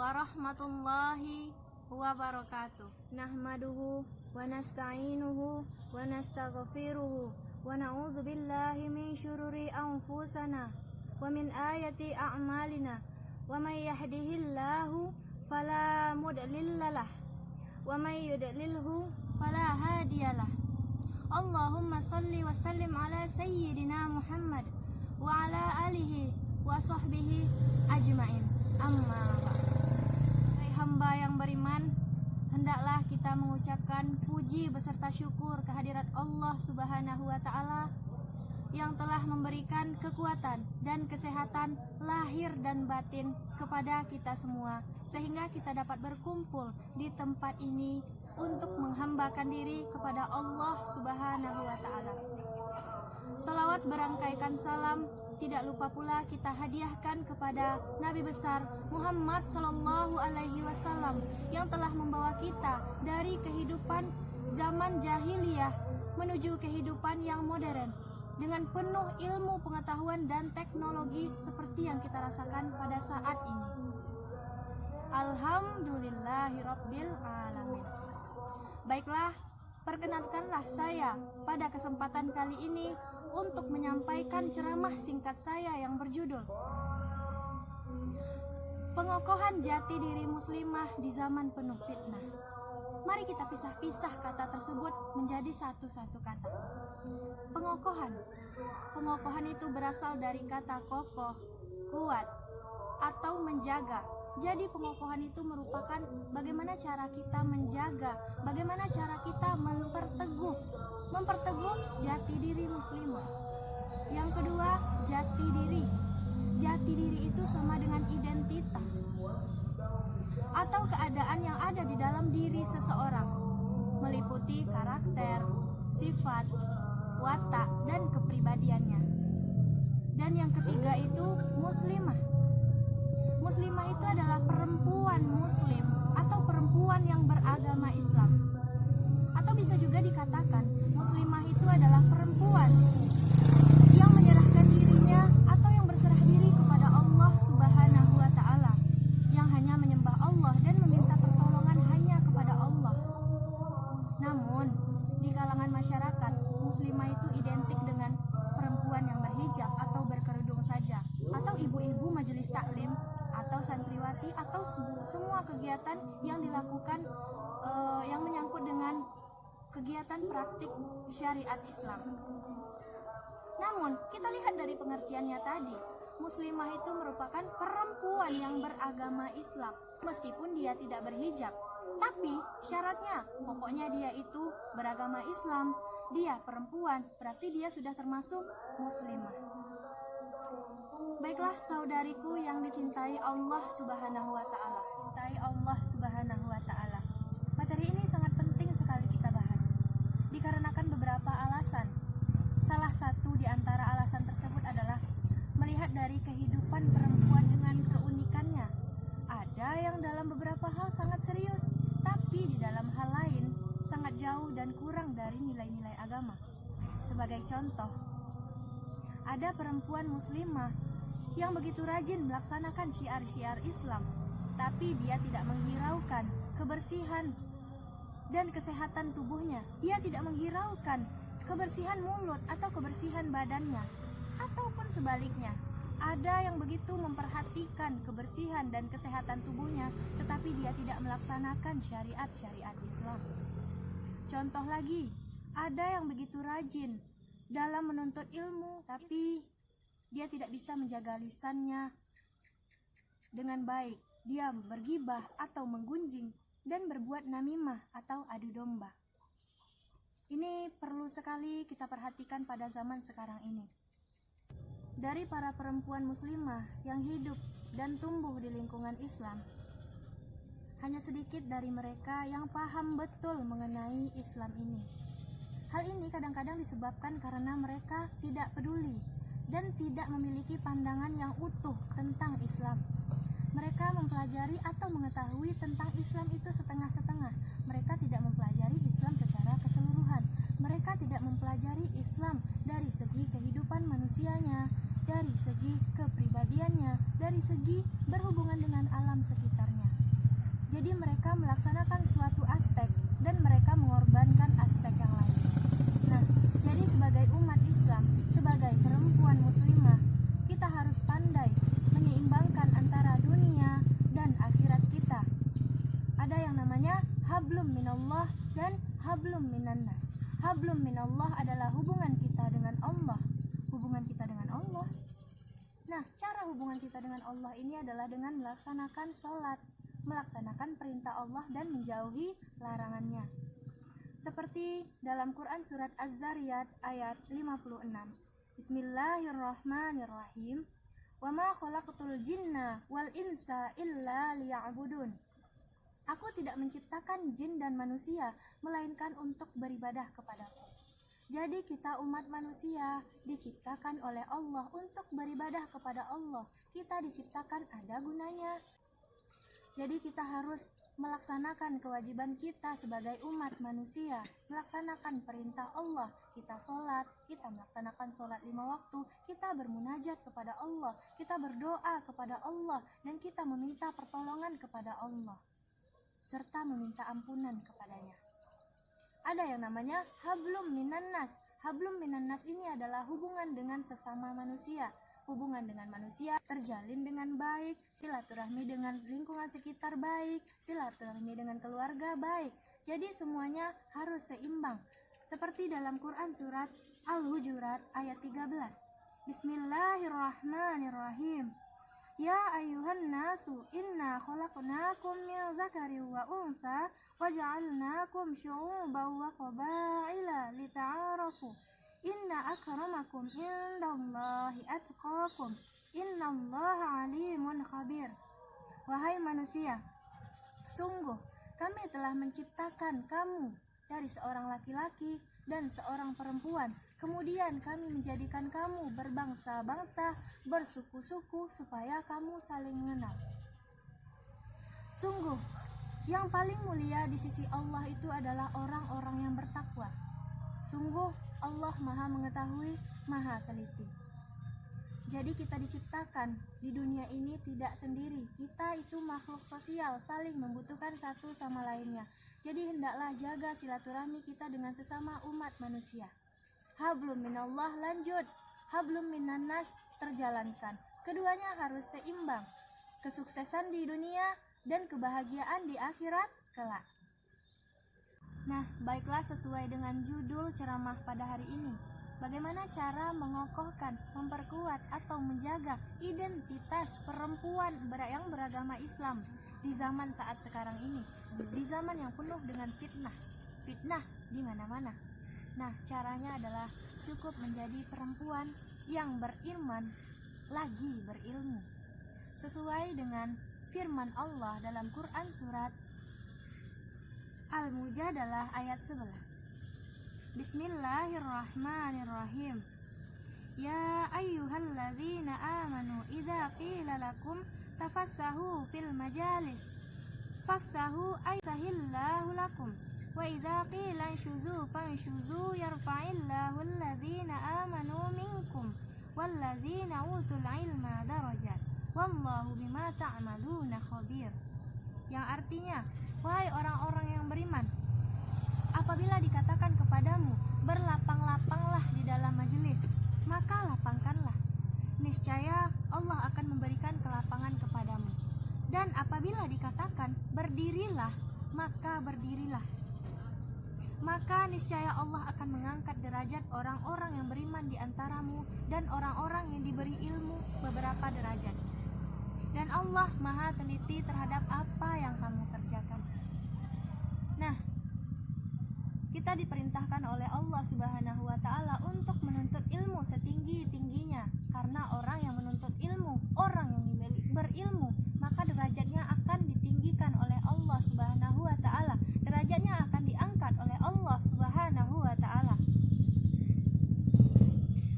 warahmatullahi wabarakatuh. Nahmaduhu wa nasta'inuhu wa nastaghfiruhu wa na'udzu billahi min syururi anfusana wa min ayati a'malina wa may yahdihillahu fala mudhillalah wa may yudlilhu fala hadiyalah. Allahumma salli wa sallim ala sayyidina Muhammad wa ala alihi wa sahbihi ajmain. Amma ba'd. Hai hamba yang beriman, hendaklah kita mengucapkan puji beserta syukur kehadirat Allah Subhanahu wa taala yang telah memberikan kekuatan dan kesehatan lahir dan batin kepada kita semua, sehingga kita dapat berkumpul di tempat ini untuk menghambakan diri kepada Allah Subhanahu wa taala. Salawat berangkaikan salam tidak lupa pula kita hadiahkan kepada Nabi besar Muhammad sallallahu alaihi wasallam yang telah membawa kita dari kehidupan zaman jahiliyah menuju kehidupan yang modern dengan penuh ilmu, pengetahuan dan teknologi seperti yang kita rasakan pada saat ini. Alhamdulillahirabbil alamin. Baiklah, perkenankanlah saya pada kesempatan kali ini untuk menyampaikan ceramah singkat saya yang berjudul Pengokohan Jati Diri Muslimah di Zaman Penuh Fitnah. Mari kita pisah-pisah kata tersebut menjadi satu-satu kata. Pengokohan. Pengokohan itu berasal dari kata kokoh, kuat, atau menjaga. Jadi pengokohan itu merupakan bagaimana cara kita menjaga, bagaimana cara kita memperteguh jati diri muslimah. Yang kedua, jati diri. Jati diri itu sama dengan identitas atau keadaan yang ada di dalam diri seseorang, meliputi karakter, sifat, watak, dan kepribadiannya. Dan yang ketiga itu muslimah. Muslimah itu adalah perempuan muslim atau perempuan yang beragama Islam. Atau bisa juga dikatakan muslimah itu adalah perempuan yang menyerahkan dirinya atau yang berserah diri kepada Allah Subhanahu wa taala, yang hanya menyembah Allah dan meminta pertolongan hanya kepada Allah. Namun, di kalangan masyarakat, muslimah itu identik dengan perempuan yang berhijab atau berkerudung saja, atau ibu-ibu majelis taklim atau santriwati, atau semua kegiatan yang dilakukan yang menyangkut dengan kegiatan praktik syariat Islam. Namun, kita lihat dari pengertiannya tadi, muslimah itu merupakan perempuan yang beragama Islam, meskipun dia tidak berhijab. Tapi syaratnya, pokoknya dia itu beragama Islam, dia perempuan, berarti dia sudah termasuk muslimah. Baiklah saudariku yang dicintai Allah Subhanahu wa taala. Cintai Allah Subhanahu wa taala. Materi ini sangat penting sekali kita bahas. Dikarenakan beberapa alasan. Salah satu di antara alasan tersebut adalah melihat dari kehidupan perempuan dengan keunikannya. Ada yang dalam beberapa hal sangat serius, tapi di dalam hal lain sangat jauh dan kurang dari nilai-nilai agama. Sebagai contoh, ada perempuan muslimah yang begitu rajin melaksanakan syiar-syiar Islam, tapi dia tidak menghiraukan kebersihan dan kesehatan tubuhnya. Dia tidak menghiraukan kebersihan mulut atau kebersihan badannya. Ataupun sebaliknya, ada yang begitu memperhatikan kebersihan dan kesehatan tubuhnya, tetapi dia tidak melaksanakan syariat-syariat Islam. Contoh lagi, ada yang begitu rajin dalam menuntut ilmu, tapi dia tidak bisa menjaga lisannya dengan baik. Dia bergibah atau menggunjing dan berbuat namimah atau adu domba. Ini perlu sekali kita perhatikan pada zaman sekarang ini. Dari para perempuan muslimah yang hidup dan tumbuh di lingkungan Islam, hanya sedikit dari mereka yang paham betul mengenai Islam ini. Hal ini kadang-kadang disebabkan karena mereka tidak peduli dan tidak memiliki pandangan yang utuh tentang Islam. Mereka mempelajari atau mengetahui tentang Islam itu setengah-setengah. Mereka tidak mempelajari Islam secara keseluruhan. Mereka tidak mempelajari Islam dari segi kehidupan manusianya, dari segi kepribadiannya, dari segi berhubungan dengan alam sekitarnya. Jadi mereka melaksanakan suatu aspek dan mereka mengorbankan aspek yang lain. Nah, jadi sebagai umat Islam, sebagai perempuan muslimah, kita harus pandai menyeimbangkan antara dunia dan akhirat kita. Ada yang namanya hablum minallah dan hablum minannas. Hablum minallah adalah hubungan kita dengan Allah. Hubungan kita dengan Allah. Nah, cara hubungan kita dengan Allah ini adalah dengan melaksanakan sholat, melaksanakan perintah Allah dan menjauhi larangannya. Seperti dalam Quran surat Az-Zariyat ayat 56. Bismillahirrahmanirrahim. Wa ma khalaqtul jinna wal insa illa liya'budun. Aku tidak menciptakan jin dan manusia melainkan untuk beribadah kepadaku. Jadi kita umat manusia diciptakan oleh Allah untuk beribadah kepada Allah. Kita diciptakan ada gunanya. Jadi kita harus melaksanakan kewajiban kita sebagai umat manusia, melaksanakan perintah Allah. Kita sholat, kita melaksanakan sholat 5 waktu, kita bermunajat kepada Allah, kita berdoa kepada Allah, dan kita meminta pertolongan kepada Allah serta meminta ampunan kepadanya. Ada yang namanya hablum minannas. Hablum minannas ini adalah hubungan dengan sesama manusia. Hubungan dengan manusia terjalin dengan baik, silaturahmi dengan lingkungan sekitar baik, silaturahmi dengan keluarga baik. Jadi semuanya harus seimbang. Seperti dalam Quran surat Al-Hujurat ayat 13. Bismillahirrahmanirrahim. Ya ayuhan nasu inna khalaqnakum min dzakari wa untha wa ja'alnakum syu'uban wa qabaila lita'arafu. Inna akramakum indallahi atqakum. Innallaha alimun khabir. Wahai manusia, sungguh kami telah menciptakan kamu dari seorang laki-laki dan seorang perempuan. Kemudian kami menjadikan kamu berbangsa-bangsa, bersuku-suku supaya kamu saling mengenal. Sungguh, yang paling mulia di sisi Allah itu adalah orang-orang yang bertakwa. Sungguh, Allah Maha mengetahui, Maha teliti. Jadi kita diciptakan di dunia ini tidak sendiri. Kita itu makhluk sosial, saling membutuhkan satu sama lainnya. Jadi hendaklah jaga silaturahmi kita dengan sesama umat manusia. Hablum minallah lanjut, hablum minannas terjalankan. Keduanya harus seimbang. Kesuksesan di dunia dan kebahagiaan di akhirat kelak. Nah, baiklah sesuai dengan judul ceramah pada hari ini. Bagaimana cara mengokohkan, memperkuat atau menjaga identitas perempuan yang beragama Islam di zaman saat sekarang ini, di zaman yang penuh dengan fitnah di mana-mana. Nah, caranya adalah cukup menjadi perempuan yang beriman lagi berilmu. Sesuai dengan firman Allah dalam Quran surat Al-Mujadalah ayat 11. Bismillahirrahmanirrahim. Ya ayyuhalladzina amanu idza qila lakum tafassahu fil majalis fafsahu aysahillahu lakum wa idza qila inshuzu fanshuzu yarfa'illahu alladzina amanu minkum walladzina utul ilma darajat wallahu bima ta'maluna khabir. Yang artinya, wahai orang-orang yang beriman, apabila dikatakan kepadamu berlapang-lapanglah di dalam majelis, maka lapangkanlah. Niscaya Allah akan memberikan kelapangan kepadamu. Dan apabila dikatakan berdirilah, maka berdirilah. Maka niscaya Allah akan mengangkat derajat orang-orang yang beriman di antaramu dan orang-orang yang diberi ilmu beberapa derajat. Dan Allah Maha teliti terhadap apa yang kamu kerjakan. Nah, kita diperintahkan oleh Allah Subhanahu wa Ta'ala untuk menuntut ilmu setinggi-tingginya, karena orang yang menuntut ilmu, orang yang berilmu, maka derajatnya akan ditinggikan oleh Allah Subhanahu wa Ta'ala. Derajatnya akan diangkat oleh Allah Subhanahu wa Ta'ala.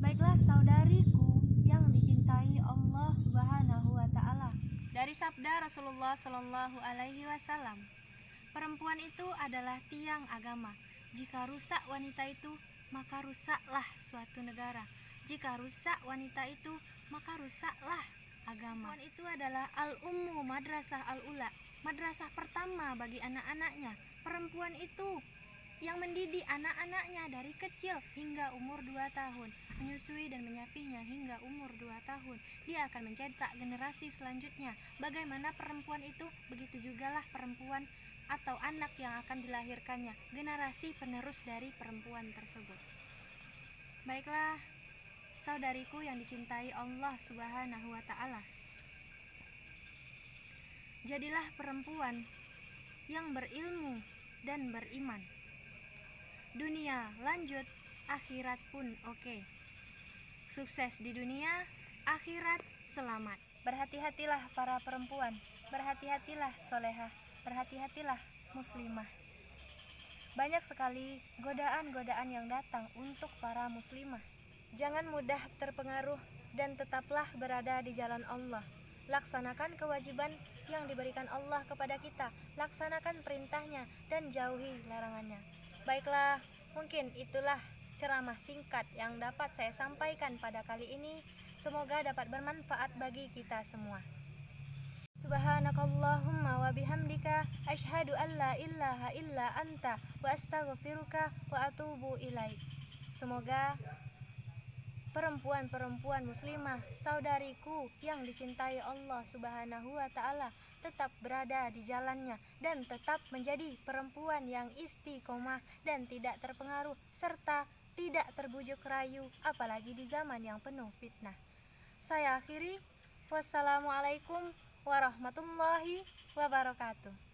Baiklah saudariku yang dicintai Allah Subhanahu wa Ta'ala. Dari sabda Rasulullah Shallallahu alaihi wasallam, perempuan itu adalah tiang agama. Jika rusak wanita itu, maka rusaklah suatu negara. Jika rusak wanita itu, maka rusaklah agama. Perempuan itu adalah al-ummu madrasah al-ula. madrasah pertama bagi anak-anaknya. Perempuan itu yang mendidik anak-anaknya dari kecil hingga umur 2 tahun, menyusui dan menyapihnya hingga umur 2 tahun. Dia akan mencetak generasi selanjutnya. Bagaimana perempuan itu, begitu jugalah perempuan atau anak yang akan dilahirkannya, generasi penerus dari perempuan tersebut. Baiklah, saudariku yang dicintai Allah Subhanahu wa ta'ala, jadilah perempuan yang berilmu dan beriman. Dunia lanjut, akhirat pun oke. Sukses di dunia, akhirat selamat. Berhati-hatilah para perempuan, berhati-hatilah solehah, berhati-hatilah muslimah. Banyak sekali godaan-godaan yang datang untuk para muslimah. Jangan mudah terpengaruh dan tetaplah berada di jalan Allah. Laksanakan kewajiban yang diberikan Allah kepada kita, laksanakan perintahnya dan jauhi larangannya. Baiklah, mungkin itulah ceramah singkat yang dapat saya sampaikan pada kali ini. Semoga dapat bermanfaat bagi kita semua. Subhanakallahumma wa bihamdika asyhadu an la ilaha illa anta wa astaghfiruka wa atubu ilaik. Semoga perempuan-perempuan muslimah, saudariku yang dicintai Allah Subhanahu wa ta'ala, tetap berada di jalannya dan tetap menjadi perempuan yang istiqomah dan tidak terpengaruh serta tidak terbujuk rayu, apalagi di zaman yang penuh fitnah. Saya akhiri, wassalamualaikum warahmatullahi wabarakatuh.